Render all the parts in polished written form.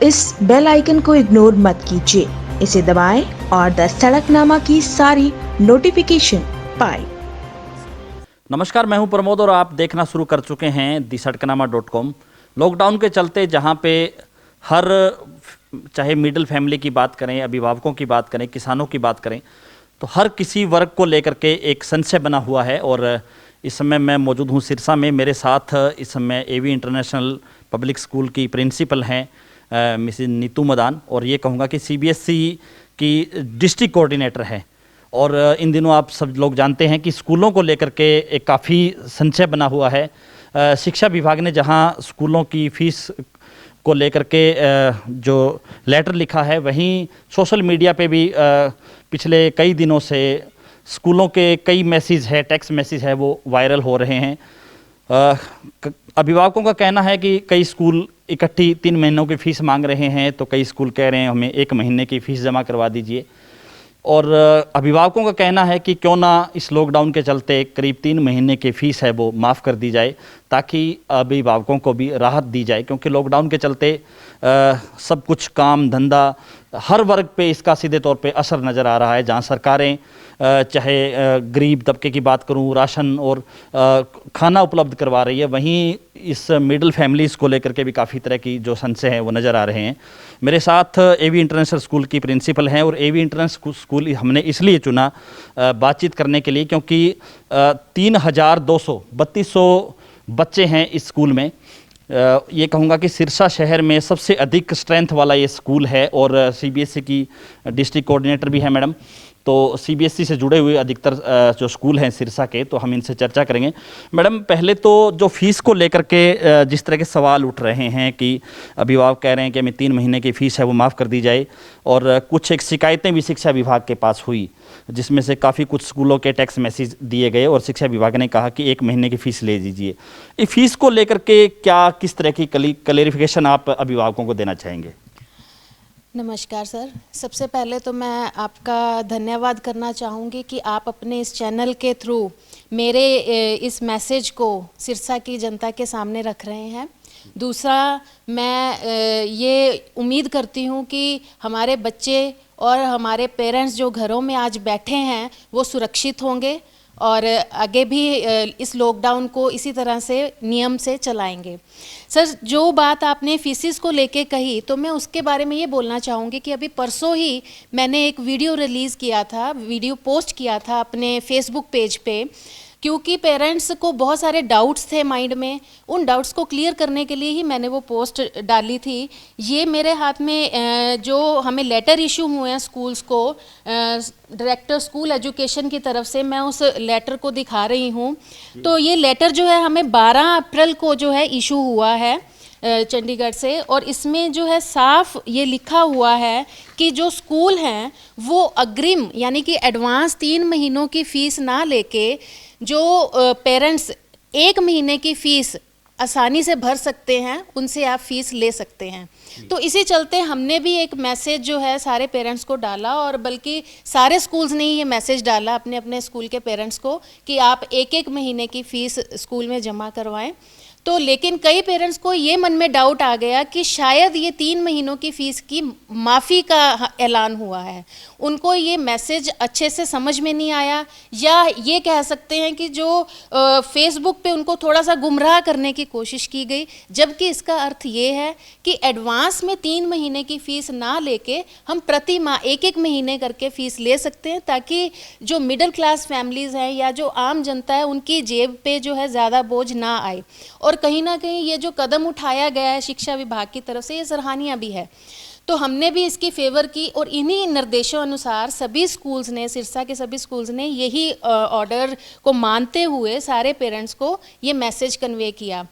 इस bell icon को ignore मत कीजिए, इसे दबाएं और द सड़कनामा की सारी नोटिफिकेशन पाएं। नमस्कार, मैं हूं प्रमोद और आप देखना शुरू कर चुके हैं दी-सड़कनामा.com। लॉकडाउन के चलते जहां पे हर चाहे मिडिल फैमिली की बात करें, अभिभावकों की बात करें, किसानों की बात करें, तो हर किसी वर्ग को लेकर के एक संशय बना हुआ है। और इस समय मैं मौजूद हूं सिरसा में। मेरे साथ इस समय एवी इंटरनेशनल पब्लिक स्कूल की प्रिंसिपल हैं मिसेस नीतू मदान, और ये कहूँगा कि सीबीएसई की डिस्ट्रिक्ट कोऑर्डिनेटर है। और इन दिनों आप सब लोग जानते हैं कि स्कूलों को लेकर के एक काफ़ी संशय बना हुआ है। शिक्षा विभाग ने जहां स्कूलों की फीस को लेकर के जो लेटर लिखा है, वहीं सोशल मीडिया पे भी पिछले कई दिनों से स्कूलों के कई मैसेज है, टेक्स्ट मैसेज है, वो वायरल हो रहे हैं। अभिभावकों का कहना है कि कई स्कूल इकट्ठी 3 महीनों की फ़ीस मांग रहे हैं, तो कई स्कूल कह रहे हैं हमें 1 महीने की फ़ीस जमा करवा दीजिए। और अभिभावकों का कहना है कि क्यों ना इस लॉकडाउन के चलते करीब 3 महीने की फ़ीस है वो माफ़ कर दी जाए, ताकि अभिभावकों को भी राहत दी जाए। क्योंकि लॉकडाउन के चलते सब कुछ काम धंधा हर वर्ग पे इसका सीधे तौर पे असर नज़र आ रहा है। जहाँ सरकारें चाहे गरीब तबके की बात करूं, राशन और खाना उपलब्ध करवा रही है, वहीं इस मिडिल फैमिलीज़ को लेकर के भी काफ़ी तरह की जो संशय हैं वो नज़र आ रहे हैं। मेरे साथ एवी इंटरनेशनल स्कूल की प्रिंसिपल हैं, और एवी इंटरनेशनल स्कूल हमने इसलिए चुना बातचीत करने के लिए क्योंकि 3200 बच्चे हैं इस स्कूल में। ये कहूँगा कि सिरसा शहर में सबसे अधिक स्ट्रेंथ वाला ये स्कूल है, और सीबीएसई की डिस्ट्रिक्ट कोऑर्डिनेटर भी है मैडम। तो सीबीएसई से जुड़े हुए अधिकतर जो स्कूल हैं सिरसा के, तो हम इनसे चर्चा करेंगे। मैडम, पहले तो जो फ़ीस को लेकर के जिस तरह के सवाल उठ रहे हैं कि अभिभावक कह रहे हैं कि हमें 3 महीने की फ़ीस है वो माफ़ कर दी जाए, और कुछ एक शिकायतें भी शिक्षा विभाग के पास हुई, जिसमें से काफ़ी कुछ स्कूलों के टेक्स्ट मैसेज दिए गए और शिक्षा विभाग ने कहा कि 1 महीने की फ़ीस ले दीजिए। ये फ़ीस को लेकर के क्या किस तरह की क्लेरिफिकेशन आप अभिभावकों को देना चाहेंगे? नमस्कार सर, सबसे पहले तो मैं आपका धन्यवाद करना चाहूँगी कि आप अपने इस चैनल के थ्रू मेरे इस मैसेज को सिरसा की जनता के सामने रख रहे हैं। दूसरा, मैं ये उम्मीद करती हूँ कि हमारे बच्चे और हमारे पेरेंट्स जो घरों में आज बैठे हैं वो सुरक्षित होंगे और आगे भी इस लॉकडाउन को इसी तरह से नियम से चलाएंगे। सर, जो बात आपने फीसिस को लेके कही, तो मैं उसके बारे में ये बोलना चाहूँगी कि अभी परसों ही मैंने एक वीडियो रिलीज़ किया था, वीडियो पोस्ट किया था अपने फेसबुक पेज पे, क्योंकि पेरेंट्स को बहुत सारे डाउट्स थे माइंड में। उन डाउट्स को क्लियर करने के लिए ही मैंने वो पोस्ट डाली थी। ये मेरे हाथ में जो हमें लेटर इशू हुए हैं स्कूल्स को, डायरेक्टर स्कूल एजुकेशन की तरफ से, मैं उस लेटर को दिखा रही हूँ। तो ये लेटर जो है हमें 12 अप्रैल को जो है इशू हुआ है चंडीगढ़ से, और इसमें जो है साफ ये लिखा हुआ है कि जो स्कूल हैं वो अग्रिम यानी कि एडवांस 3 महीनों की फ़ीस ना लेके जो पेरेंट्स 1 महीने की फ़ीस आसानी से भर सकते हैं, उनसे आप फ़ीस ले सकते हैं। तो इसी चलते हमने भी एक मैसेज जो है सारे पेरेंट्स को डाला, और बल्कि सारे स्कूल्स ने ये मैसेज डाला अपने अपने स्कूल के पेरेंट्स को कि आप 1-1 महीने की फ़ीस स्कूल में जमा करवाएं। तो लेकिन कई पेरेंट्स को ये मन में डाउट आ गया कि शायद ये 3 महीनों की फ़ीस की माफ़ी का ऐलान हुआ है। उनको ये मैसेज अच्छे से समझ में नहीं आया, या ये कह सकते हैं कि जो फेसबुक पे उनको थोड़ा सा गुमराह करने की कोशिश की गई, जबकि इसका अर्थ ये है कि एडवांस में 3 महीने की फ़ीस ना लेके हम प्रति माह 1-1 महीने करके फ़ीस ले सकते हैं, ताकि जो मिडिल क्लास फैमिलीज़ हैं या जो आम जनता है उनकी जेब पे जो है ज़्यादा बोझ ना आए। और कहीं ना कहीं ये जो कदम उठाया गया है शिक्षा विभाग की तरफ से, ये सराहनीय भी है। तो हमने भी इसकी फेवर की, और इन्हीं निर्देशों अनुसार सभी स्कूल्स ने, सिरसा के सभी स्कूल्स ने यही ऑर्डर को मानते हुए सारे पेरेंट्स को ये मैसेज कन्वे किया।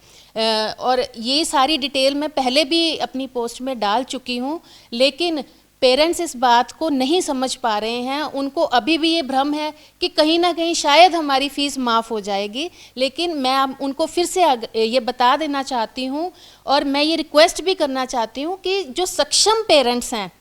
और ये सारी डिटेल मैं पहले भी अपनी पोस्ट में डाल चुकी हूँ, लेकिन पेरेंट्स इस बात को नहीं समझ पा रहे हैं। उनको अभी भी ये भ्रम है कि कहीं ना कहीं शायद हमारी फ़ीस माफ़ हो जाएगी। लेकिन मैं अब उनको फिर से ये बता देना चाहती हूँ, और मैं ये रिक्वेस्ट भी करना चाहती हूँ कि जो सक्षम पेरेंट्स हैं,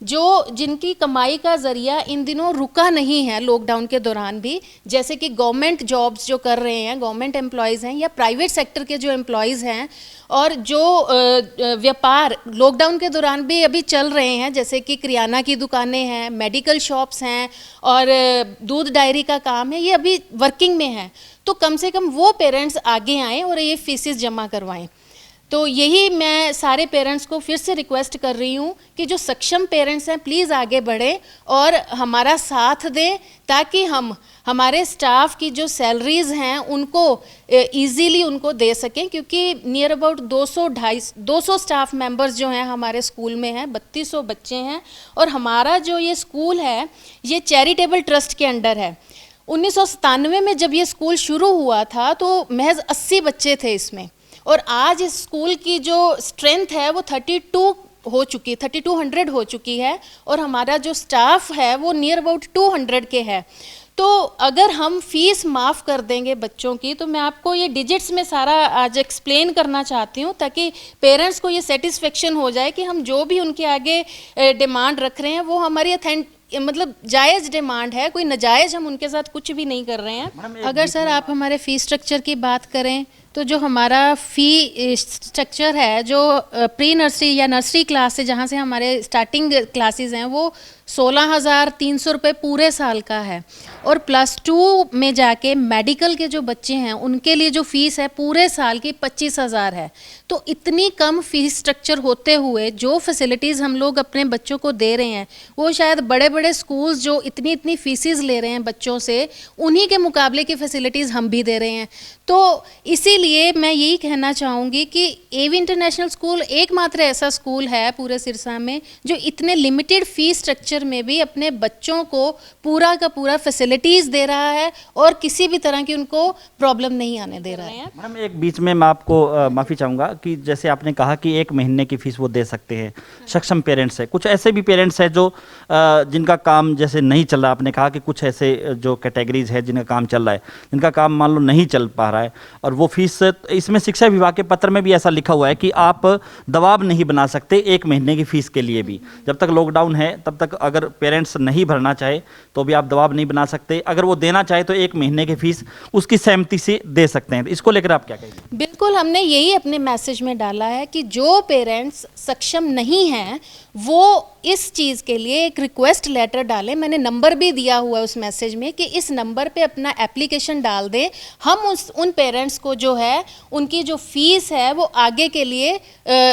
जो जिनकी कमाई का ज़रिया इन दिनों रुका नहीं है लॉकडाउन के दौरान भी, जैसे कि गवर्नमेंट जॉब्स जो कर रहे हैं, गवर्नमेंट एम्प्लॉयज़ हैं या प्राइवेट सेक्टर के जो एम्प्लॉयज़ हैं, और जो व्यापार लॉकडाउन के दौरान भी अभी चल रहे हैं, जैसे कि किराना की दुकानें हैं, मेडिकल शॉप्स हैं और दूध डायरी का काम है, ये अभी वर्किंग में है। तो कम से कम वो पेरेंट्स आगे आएँ और ये फीसेस जमा करवाएं। तो यही मैं सारे पेरेंट्स को फिर से रिक्वेस्ट कर रही हूँ कि जो सक्षम पेरेंट्स हैं प्लीज़ आगे बढ़ें और हमारा साथ दें, ताकि हम हमारे स्टाफ की जो सैलरीज़ हैं उनको इजीली उनको दे सकें, क्योंकि नियर अबाउट 200 स्टाफ मेंबर्स जो हैं हमारे स्कूल में हैं, 3200 बच्चे हैं, और हमारा जो ये स्कूल है ये चैरिटेबल ट्रस्ट के अंडर है। 1997 में जब ये स्कूल शुरू हुआ था तो महज 80 बच्चे थे इसमें, और आज इस स्कूल की जो स्ट्रेंथ है वो 3200 हो चुकी है, और हमारा जो स्टाफ है वो नियर अबाउट 200 के है। तो अगर हम फीस माफ़ कर देंगे बच्चों की, तो मैं आपको ये डिजिट्स में सारा आज एक्सप्लेन करना चाहती हूँ, ताकि पेरेंट्स को ये सेटिस्फेक्शन हो जाए कि हम जो भी उनके आगे डिमांड रख रहे हैं वो हमारी मतलब जायज़ डिमांड है, कोई नाजायज़ हम उनके साथ कुछ भी नहीं कर रहे हैं। अगर सर आप हमारे फ़ी स्ट्रक्चर की बात करें तो जो हमारा फ़ी स्ट्रक्चर है, जो प्री नर्सरी या नर्सरी क्लास से जहाँ से हमारे स्टार्टिंग क्लासेस हैं, वो 16,300 रुपये पूरे साल का है, और +2 में जाके मेडिकल के जो बच्चे हैं उनके लिए जो फ़ीस है पूरे साल की 25,000 है। तो इतनी कम फ़ीस स्ट्रक्चर होते हुए जो फैसिलिटीज़ हम लोग अपने बच्चों को दे रहे हैं, वो शायद बड़े बड़े स्कूल्स जो इतनी फ़ीसेस ले रहे हैं बच्चों से, उन्हीं के मुकाबले की फ़ैसिलिटीज़ हम भी दे रहे हैं। तो इसीलिए मैं यही कहना चाहूँगी कि एवी इंटरनेशनल स्कूल एकमात्र ऐसा स्कूल है पूरे सिरसा में जो इतने लिमिटेड फ़ीस स्ट्रक्चर में भी अपने बच्चों को पूरा का पूरा फैसिलिटीज़ दे रहा है और किसी भी तरह की उनको प्रॉब्लम नहीं आने दे रहा है। मैडम एक बीच में मैं आपको माफ़ी चाहूँगा कि जैसे आपने कहा कि 1 महीने की फ़ीस वो दे सकते हैं, सक्षम पेरेंट्स है, कुछ ऐसे भी पेरेंट्स हैं जो जिनका काम जैसे नहीं चल रहा, आपने कहा कि कुछ ऐसे जो कैटेगरीज है जिनका काम चल रहा है, जिनका काम मान लो नहीं चल पा रहा है, और वो फीस, इसमें शिक्षा विभाग के पत्र में भी ऐसा लिखा हुआ है कि आप दबाव नहीं बना सकते 1 महीने की फ़ीस के लिए भी। जब तक लॉकडाउन है तब तक अगर पेरेंट्स नहीं भरना चाहे तो भी आप दबाव नहीं बना सकते, अगर वो देना चाहे तो 1 महीने की फ़ीस उसकी सहमति से दे सकते हैं। इसको लेकर आप क्या कहेंगे? बिल्कुल, हमने यही अपने मैसेज में डाला है कि जो पेरेंट्स सक्षम नहीं हैं वो इस चीज़ के लिए एक रिक्वेस्ट लेटर डालें। मैंने नंबर भी दिया हुआ है उस मैसेज में कि इस नंबर पे अपना एप्लीकेशन डाल दें। हम उन पेरेंट्स को जो है उनकी जो फ़ीस है वो आगे के लिए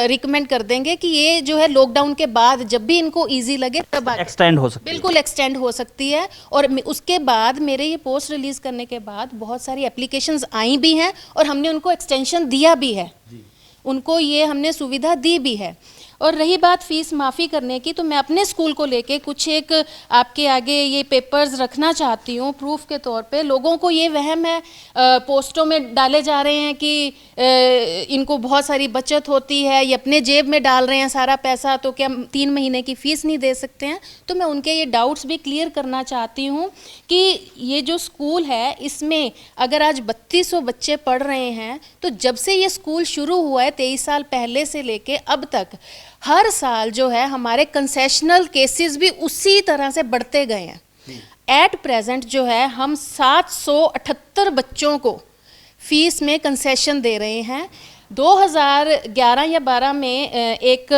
रिकमेंड कर देंगे कि ये जो है लॉकडाउन के बाद जब भी इनको ईजी लगे तब एक्सटेंड हो सकती है। बिल्कुल एक्सटेंड हो सकती है। और उसके बाद मेरे ये पोस्ट रिलीज़ करने के बाद बहुत सारी एप्लीकेशंस आई भी हैं और हमने उनको एक्सटेंशन दिया भी है, उनको ये हमने सुविधा दी भी है। और रही बात फ़ीस माफ़ी करने की, तो मैं अपने स्कूल को लेके कुछ एक आपके आगे ये पेपर्स रखना चाहती हूँ प्रूफ के तौर पे। लोगों को ये वहम है, पोस्टों में डाले जा रहे हैं कि इनको बहुत सारी बचत होती है, ये अपने जेब में डाल रहे हैं सारा पैसा, तो क्या 3 महीने की फ़ीस नहीं दे सकते हैं? तो मैं उनके ये डाउट्स भी क्लियर करना चाहती हूँ कि ये जो स्कूल है इसमें अगर आज 3200 बच्चे पढ़ रहे हैं, तो जब से ये स्कूल शुरू हुआ है 23 साल पहले से लेके अब तक हर साल जो है हमारे कंसेशनल केसेस भी उसी तरह से बढ़ते गए हैं। एट प्रेजेंट जो है हम 778 बच्चों को फीस में कंसेशन दे रहे हैं। 2011 या 12 में एक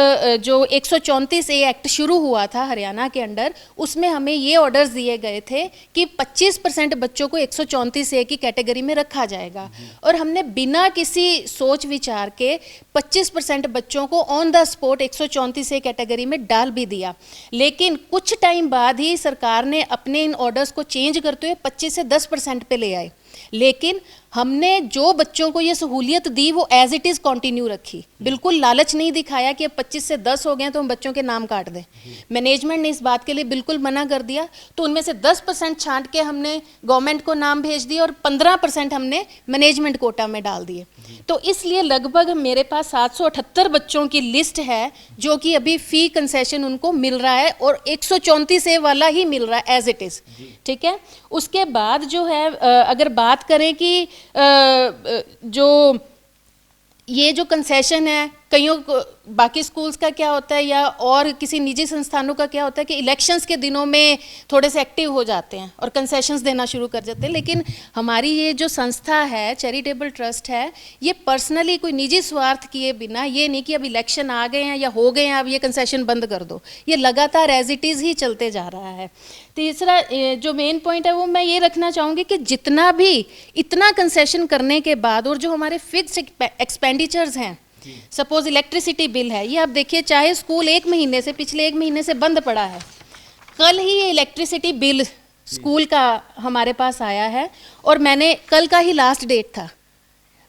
जो 134A एक्ट शुरू हुआ था हरियाणा के अंडर, उसमें हमें ये ऑर्डर्स दिए गए थे कि 25% बच्चों को 134A की कैटेगरी में रखा जाएगा, और हमने बिना किसी सोच विचार के 25% बच्चों को on the spot 134A category में डाल भी दिया। लेकिन कुछ टाइम बाद ही सरकार ने अपने इन ऑर्डर्स को चेंज करते हुए 25 से 10% पे ले आए। लेकिन हमने जो बच्चों को ये सहूलियत दी वो एज इट इज़ कंटिन्यू रखी, बिल्कुल लालच नहीं दिखाया कि अब 25 से 10 हो गए तो हम बच्चों के नाम काट दें। मैनेजमेंट ने इस बात के लिए बिल्कुल मना कर दिया, तो उनमें से 10% छांट के हमने गवर्नमेंट को नाम भेज दिए और 15% हमने मैनेजमेंट कोटा में डाल दिए। तो इसलिए लगभग मेरे पास 778 बच्चों की लिस्ट है जो कि अभी फ़ी कंसेशन उनको मिल रहा है, और 134A वाला ही मिल रहा है एज इट इज़। ठीक है, उसके बाद जो है अगर बात करें कि जो ये जो कंसेशन है कईयों को बाकी स्कूल्स का क्या होता है या और किसी निजी संस्थानों का क्या होता है कि इलेक्शंस के दिनों में थोड़े से एक्टिव हो जाते हैं और कंसेशंस देना शुरू कर देते हैं। लेकिन हमारी ये जो संस्था है, चैरिटेबल ट्रस्ट है, ये पर्सनली कोई निजी स्वार्थ किए बिना, ये नहीं कि अब इलेक्शन आ गए हैं या हो गए हैं अब ये कंसेशन बंद कर दो, ये लगातार एज इट इज़ ही चलते जा रहा है। तीसरा जो मेन पॉइंट है वो मैं ये रखना चाहूँगी कि जितना भी इतना कंसेशन करने के बाद और जो हमारे फिक्स्ड एक्सपेंडिचर्स हैं, सपोज इलेक्ट्रिसिटी बिल है, ये आप देखिए चाहे स्कूल पिछले एक महीने से बंद पड़ा है, कल ही ये इलेक्ट्रिसिटी बिल स्कूल का हमारे पास आया है और मैंने कल का ही लास्ट डेट था।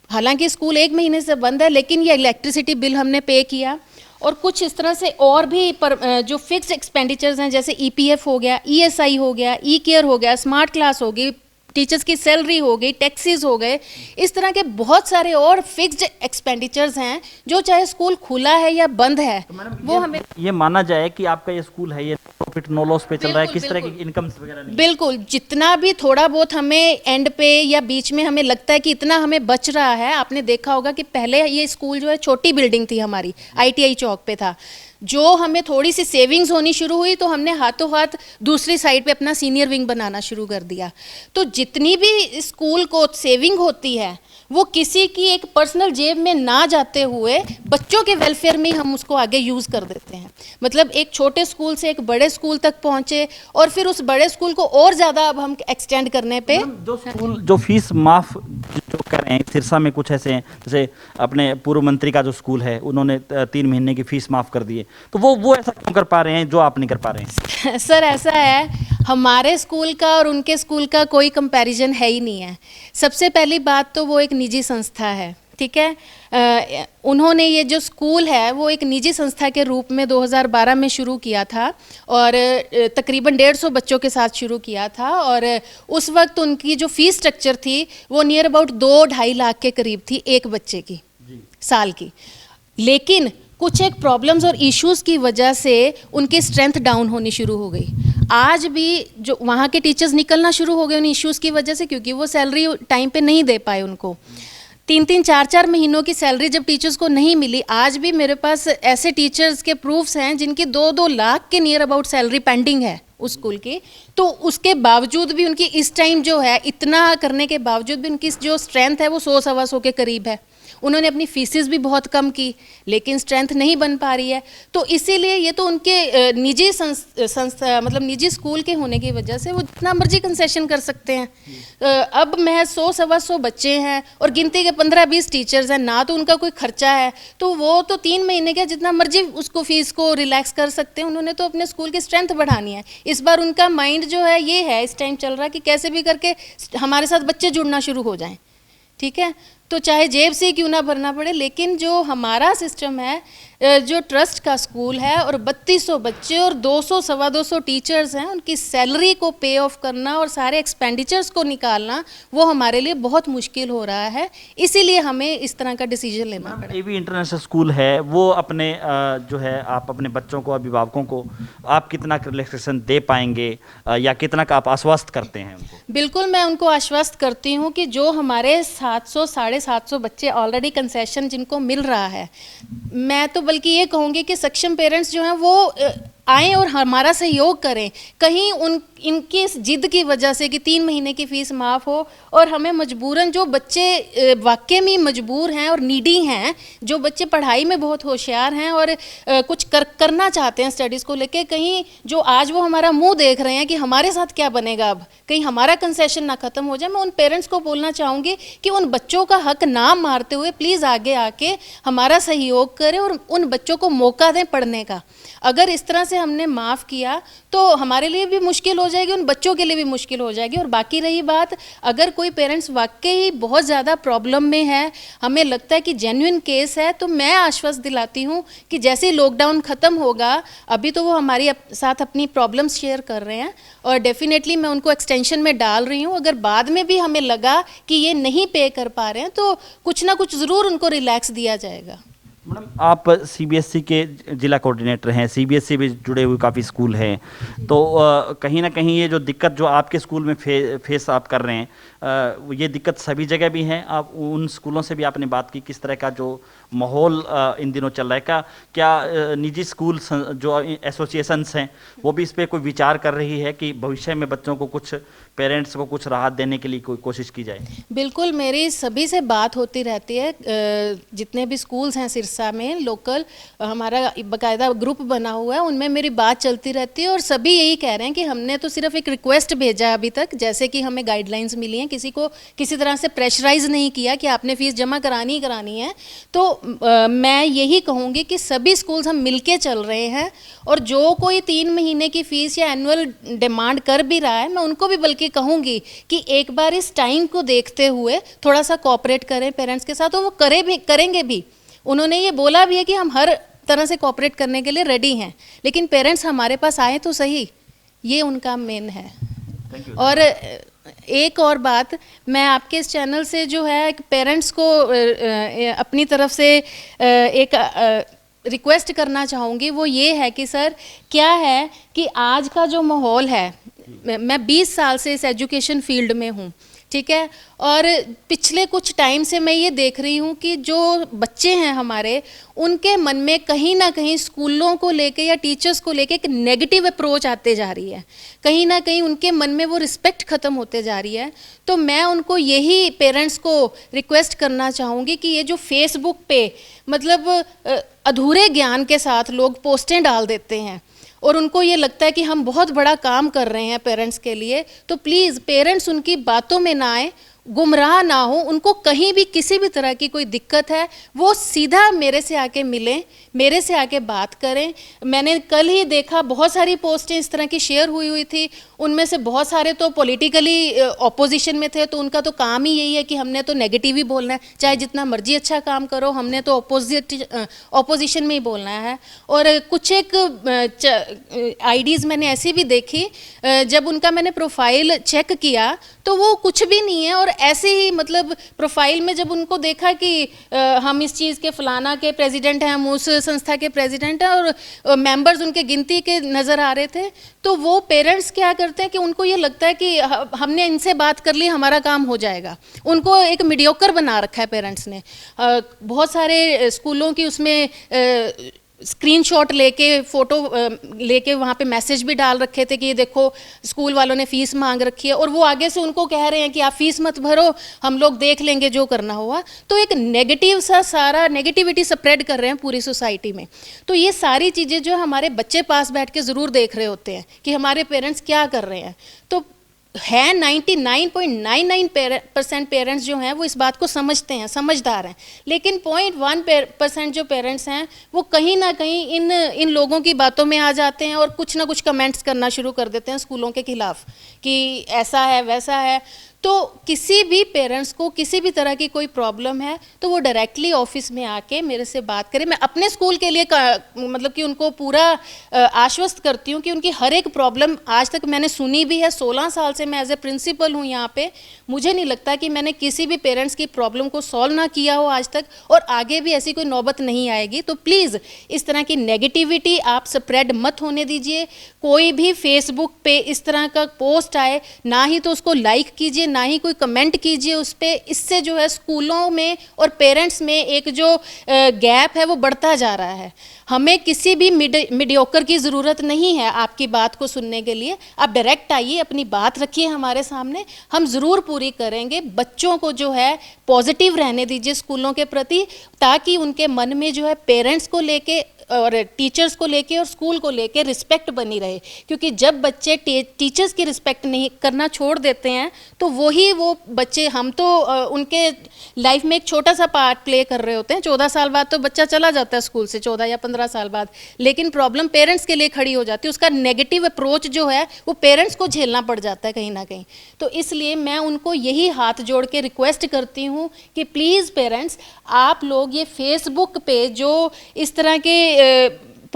हालांकि स्कूल एक महीने से बंद है लेकिन ये इलेक्ट्रिसिटी बिल हमने पे किया। और कुछ इस तरह से और भी जो फिक्स्ड एक्सपेंडिचर्स हैं, जैसे ईपीएफ हो गया, ईएसआई हो गया, ई केयर हो गया, स्मार्ट क्लास हो गई, टीचर्स की सैलरी हो गई, टैक्सेस हो गए, इस तरह के बहुत सारे और फिक्स्ड एक्सपेंडिचर्स हैं जो चाहे स्कूल खुला है या बंद है, तो वो हमें ये माना जाए कि आपका ये स्कूल है ये प्रॉफिट नो लॉस पे चल रहा है, किस तरह की इनकम वगैरह नहीं? बिल्कुल, जितना भी थोड़ा बहुत हमें एंड पे या बीच में हमें लगता है कि इतना हमें बच रहा है। आपने देखा होगा कि पहले ये स्कूल जो है छोटी बिल्डिंग थी हमारी, आईटीआई चौक पे था, जो हमें थोड़ी सी सेविंग्स होनी शुरू हुई तो हमने हाथों हाथ दूसरी साइड पे अपना सीनियर विंग बनाना शुरू कर दिया। तो जितनी भी स्कूल को सेविंग होती है वो किसी की एक पर्सनल जेब में ना जाते हुए बच्चों के वेलफेयर में हम उसको आगे यूज़ कर देते हैं। मतलब एक छोटे स्कूल से एक बड़े स्कूल तक पहुँचे और फिर उस बड़े स्कूल को और ज़्यादा अब हम एक्सटेंड करने पे जो स्कूल जो फीस माफ जो कर रहे हैं, सिरसा में कुछ ऐसे हैं, जैसे अपने पूर्व मंत्री का जो स्कूल है उन्होंने 3 महीने की फीस माफ कर दी है, तो वो ऐसा क्यों कर पा रहे हैं जो आप नहीं कर पा रहे हैं? सर ऐसा है, हमारे स्कूल का और उनके स्कूल का कोई कंपैरिजन है ही नहीं है। सबसे पहली बात तो वो एक निजी संस्था है, ठीक है। उन्होंने ये जो स्कूल है वो एक निजी संस्था के रूप में 2012 में शुरू किया था और तकरीबन 150 बच्चों के साथ शुरू किया था और उस वक्त उनकी जो फीस स्ट्रक्चर थी वो नियर अबाउट 2-2.5 लाख के करीब थी एक बच्चे की साल की। लेकिन कुछ एक प्रॉब्लम्स और इश्यूज़ की वजह से उनकी स्ट्रेंथ डाउन होनी शुरू हो गई। आज भी जो वहाँ के टीचर्स निकलना शुरू हो गए उन इश्यूज़ की वजह से, क्योंकि वो सैलरी टाइम पे नहीं दे पाए उनको। 3-3, 4-4 महीनों की सैलरी जब टीचर्स को नहीं मिली, आज भी मेरे पास ऐसे टीचर्स के प्रूफ्स हैं जिनकी 2-2 लाख के नियर अबाउट सैलरी पेंडिंग है उस स्कूल की। तो उसके बावजूद भी उनकी इस टाइम जो है, इतना करने के बावजूद भी उनकी जो स्ट्रेंथ है वो 100-125 के करीब है। उन्होंने अपनी फीसेस भी बहुत कम की लेकिन स्ट्रेंथ नहीं बन पा रही है। तो इसीलिए ये तो उनके निजी संस्था मतलब निजी स्कूल के होने की वजह से वो जितना मर्जी कंसेशन कर सकते हैं। अब मैं 100-125 बच्चे हैं और गिनती के 15-20 टीचर्स हैं, ना तो उनका कोई खर्चा है, तो वो तो 3 महीने का जितना मर्जी उसको फीस को रिलैक्स कर सकते हैं। उन्होंने तो अपने स्कूल की स्ट्रेंथ बढ़ानी है। इस बार उनका माइंड जो है ये है, इस टाइम चल रहा है कि कैसे भी करके हमारे साथ बच्चे जुड़ना शुरू हो जाएं, ठीक है। तो चाहे जेब से क्यों ना भरना पड़े, लेकिन जो हमारा सिस्टम है, जो ट्रस्ट का स्कूल है और 3200 बच्चे और 200-225 टीचर्स हैं, उनकी सैलरी को पे ऑफ करना और सारे एक्सपेंडिचर्स को निकालना वो हमारे लिए बहुत मुश्किल हो रहा है। इसीलिए हमें इस तरह का डिसीजन लेना पड़ा। एवी इंटरनेशनल स्कूल है, वो अपने जो है आप अपने बच्चों को, अभिभावकों को आप कितना रिलैक्सेशन दे पाएंगे या कितना का आप आश्वस्त करते हैं उनको? बिल्कुल, मैं उनको आश्वस्त करती हूँ कि जो हमारे 700-750 बच्चे ऑलरेडी कंसेशन जिनको मिल रहा है, मैं तो बल्कि ये कहूँगी कि सक्षम पेरेंट्स जो हैं वो आएँ और हमारा सहयोग करें। कहीं इनकी इस जिद की वजह से कि 3 महीने की फ़ीस माफ़ हो और हमें मजबूरन, जो बच्चे वाकई में मजबूर हैं और नीडी हैं, जो बच्चे पढ़ाई में बहुत होशियार हैं और कुछ करना चाहते हैं स्टडीज़ को लेके, कहीं जो आज वो हमारा मुंह देख रहे हैं कि हमारे साथ क्या बनेगा, अब कहीं हमारा कंसेशन ना ख़त्म हो जाए। मैं उन पेरेंट्स को बोलना चाहूँगी कि उन बच्चों का हक ना मारते हुए प्लीज़ आगे आके हमारा सहयोग करें और उन बच्चों को मौका दें पढ़ने का। अगर इस तरह से हमने माफ़ किया तो हमारे लिए भी मुश्किल हो जाएगी, उन बच्चों के लिए भी मुश्किल हो जाएगी। और बाकी रही बात, अगर कोई पेरेंट्स वाकई बहुत ज़्यादा प्रॉब्लम में है, हमें लगता है कि जेन्युइन केस है, तो मैं आश्वस्त दिलाती हूँ कि जैसे ही लॉकडाउन ख़त्म होगा, अभी तो वो हमारी साथ अपनी प्रॉब्लम्स शेयर कर रहे हैं और डेफिनेटली मैं उनको एक्सटेंशन में डाल रही हूँ। अगर बाद में भी हमें लगा कि ये नहीं पे कर पा रहे हैं तो कुछ ना कुछ ज़रूर उनको रिलैक्स दिया जाएगा। मैडम, आप सीबीएसई के जिला कोऑर्डिनेटर हैं, सीबीएसई भी जुड़े हुए काफ़ी स्कूल हैं, तो कहीं ना कहीं ये जो दिक्कत जो आपके स्कूल में फेस आप कर रहे हैं, ये दिक्कत सभी जगह भी है? आप उन स्कूलों से भी आपने बात की, किस तरह का जो माहौल इन दिनों चल रहा है, क्या निजी स्कूल जो एसोसिएशंस हैं वो भी इस पे कोई विचार कर रही है कि भविष्य में बच्चों को कुछ, पेरेंट्स को कुछ राहत देने के लिए कोई कोशिश की जाए? बिल्कुल, मेरी सभी से बात होती रहती है। जितने भी स्कूल्स हैं सिरसा में लोकल, हमारा बाकायदा ग्रुप बना हुआ है, उनमें मेरी बात चलती रहती है और सभी यही कह रहे हैं कि हमने तो सिर्फ एक रिक्वेस्ट भेजा है अभी तक, जैसे कि हमें गाइडलाइंस मिली हैं, किसी को किसी तरह से प्रेशराइज नहीं किया कि आपने फीस जमा करानी ही करानी है। तो मैं यही कहूँगी कि सभी स्कूल्स हम मिलके चल रहे हैं और जो कोई 3 महीने की फ़ीस या एनुअल डिमांड कर भी रहा है, मैं उनको भी बल्कि कहूँगी कि एक बार इस टाइम को देखते हुए थोड़ा सा कोऑपरेट करें पेरेंट्स के साथ, और वो करेंगे भी। उन्होंने ये बोला भी है कि हम हर तरह से कोऑपरेट करने के लिए रेडी हैं, लेकिन पेरेंट्स हमारे पास आए तो सही, ये उनका मेन है। और एक और बात, मैं आपके इस चैनल से जो है पेरेंट्स को अपनी तरफ से एक रिक्वेस्ट करना चाहूँगी, वो ये है कि सर क्या है कि आज का जो माहौल है, मैं 20 साल से इस एजुकेशन फील्ड में हूँ, ठीक है, और पिछले कुछ टाइम से मैं ये देख रही हूँ कि जो बच्चे हैं हमारे, उनके मन में कहीं ना कहीं स्कूलों को लेके या टीचर्स को लेके एक नेगेटिव अप्रोच आते जा रही है। कहीं ना कहीं उनके मन में वो रिस्पेक्ट ख़त्म होते जा रही है। तो मैं उनको यही पेरेंट्स को रिक्वेस्ट करना चाहूँगी कि ये जो फेसबुक पे मतलब अधूरे ज्ञान के साथ लोग पोस्टें डाल देते हैं और उनको ये लगता है कि हम बहुत बड़ा काम कर रहे हैं पेरेंट्स के लिए, तो प्लीज़ पेरेंट्स उनकी बातों में ना आए, गुमराह ना हो। उनको कहीं भी किसी भी तरह की कोई दिक्कत है, वो सीधा मेरे से आके मिलें, मेरे से आके बात करें। मैंने कल ही देखा बहुत सारी पोस्टें इस तरह की शेयर हुई थी, उनमें से बहुत सारे तो पॉलिटिकली ऑपोजिशन में थे, तो उनका तो काम ही यही है कि हमने तो नेगेटिव ही बोलना है, चाहे जितना मर्जी अच्छा काम करो, हमने तो ऑपोजिशन में ही बोलना है। और कुछ एक आईडीज़ मैंने ऐसी भी देखी, जब उनका मैंने प्रोफाइल चेक किया तो वो कुछ भी नहीं है, और ऐसे ही मतलब प्रोफाइल में जब उनको देखा कि हम इस चीज़ के फलाना के प्रेसिडेंट हैं, हम उस संस्था के प्रेसिडेंट हैं, और मेंबर्स उनके गिनती के नज़र आ रहे थे, तो वो पेरेंट्स क्या करते हैं कि उनको ये लगता है कि हमने इनसे बात कर ली, हमारा काम हो जाएगा। उनको एक मीडियोकर बना रखा है पेरेंट्स ने। बहुत सारे स्कूलों की उसमें स्क्रीनशॉट लेके फ़ोटो लेके वहाँ पे मैसेज भी डाल रखे थे कि ये देखो स्कूल वालों ने फ़ीस मांग रखी है, और वो आगे से उनको कह रहे हैं कि आप फ़ीस मत भरो, हम लोग देख लेंगे जो करना हुआ। तो एक नेगेटिव सा सारा नेगेटिविटी स्प्रेड कर रहे हैं पूरी सोसाइटी में। तो ये सारी चीज़ें जो हमारे बच्चे पास बैठ के ज़रूर देख रहे होते हैं कि हमारे पेरेंट्स क्या कर रहे हैं। तो है 99.99% पेरेंट्स जो हैं वो इस बात को समझते हैं, समझदार हैं, लेकिन 0.1% जो पेरेंट्स हैं वो कहीं ना कहीं इन लोगों की बातों में आ जाते हैं और कुछ ना कुछ कमेंट्स करना शुरू कर देते हैं स्कूलों के खिलाफ कि ऐसा है वैसा है। तो किसी भी पेरेंट्स को किसी भी तरह की कोई प्रॉब्लम है तो वो डायरेक्टली ऑफिस में आके मेरे से बात करें। मैं अपने स्कूल के लिए मतलब कि उनको पूरा आश्वस्त करती हूँ कि उनकी हर एक प्रॉब्लम आज तक मैंने सुनी भी है। 16 साल से मैं एज ए प्रिंसिपल हूँ यहाँ पे, मुझे नहीं लगता कि मैंने किसी भी पेरेंट्स की प्रॉब्लम को सॉल्व ना किया हो आज तक, और आगे भी ऐसी कोई नौबत नहीं आएगी। तो प्लीज़ इस तरह की नेगेटिविटी आप स्प्रेड मत होने दीजिए। कोई भी फेसबुक पे इस तरह का पोस्ट आए ना ही तो उसको लाइक कीजिए, ना ही कोई कमेंट कीजिए उस पर। इससे जो है स्कूलों में और पेरेंट्स में एक जो गैप है वो बढ़ता जा रहा है। हमें किसी भी मीडियोकर की ज़रूरत नहीं है आपकी बात को सुनने के लिए। आप डायरेक्ट आइए, अपनी बात रखिए हमारे सामने, हम ज़रूर पूरी करेंगे। बच्चों को जो है पॉजिटिव रहने दीजिए स्कूलों के प्रति, ताकि उनके मन में जो है पेरेंट्स को लेके और टीचर्स को लेके और स्कूल को लेके रिस्पेक्ट बनी रहे। क्योंकि जब बच्चे टीचर्स की रिस्पेक्ट नहीं करना छोड़ देते हैं तो वो बच्चे, हम तो उनके लाइफ में एक छोटा सा पार्ट प्ले कर रहे होते हैं। 14 साल बाद तो बच्चा चला जाता है स्कूल से, 14 या 15 साल बाद, लेकिन प्रॉब्लम पेरेंट्स के लिए खड़ी हो जाती है। उसका नेगेटिव अप्रोच जो है वो पेरेंट्स को झेलना पड़ जाता है कहीं ना कहीं। तो इसलिए मैं उनको यही हाथ जोड़ के रिक्वेस्ट करती हूँ कि प्लीज़ पेरेंट्स, आप लोग ये फेसबुक पे जो इस तरह के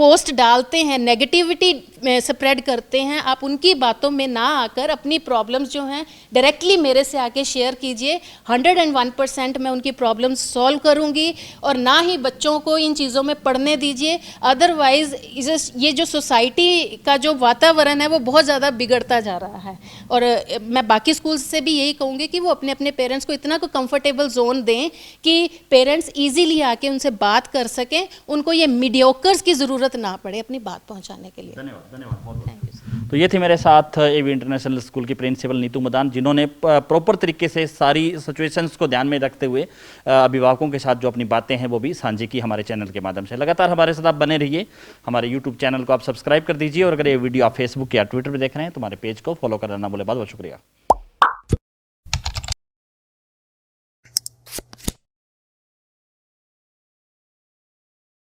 पोस्ट डालते हैं, नेगेटिविटी स्प्रेड करते हैं, आप उनकी बातों में ना आकर अपनी प्रॉब्लम्स जो हैं डायरेक्टली मेरे से आके शेयर कीजिए। 101% मैं उनकी प्रॉब्लम्स सॉल्व करूंगी और ना ही बच्चों को इन चीज़ों में पढ़ने दीजिए। अदरवाइज ये जो सोसाइटी का जो वातावरण है वो बहुत ज़्यादा बिगड़ता जा रहा है। और मैं बाकी स्कूल्स से भी यही कहूँगी कि वो अपने अपने पेरेंट्स को इतना को कंफर्टेबल जोन दें कि पेरेंट्स ईजीली आके उनसे बात कर सकें, उनको ये मीडियोकर्स की ज़रूरत ना पड़े अपनी बात पहुंचाने के लिए। धन्यवाद धन्यवाद। Thank you. तो ये थी मेरे साथ एवी इंटरनेशनल स्कूल की प्रिंसिपल नीतू मदान, जिन्होंने प्रॉपर तरीके से सारी सिचुएशंस को ध्यान में रखते हुए अभिभावकों के साथ जो अपनी बातें हैं वो भी साझी की हमारे चैनल के माध्यम से। लगातार हमारे साथ आप बने रहिए, हमारे यूट्यूब चैनल को आप सब्सक्राइब कर दीजिए और अगर ये वीडियो आप फेसबुक या ट्विटर पर देख रहे हैं तो हमारे पेज को फॉलो करना ना भूलें। बहुत बहुत शुक्रिया।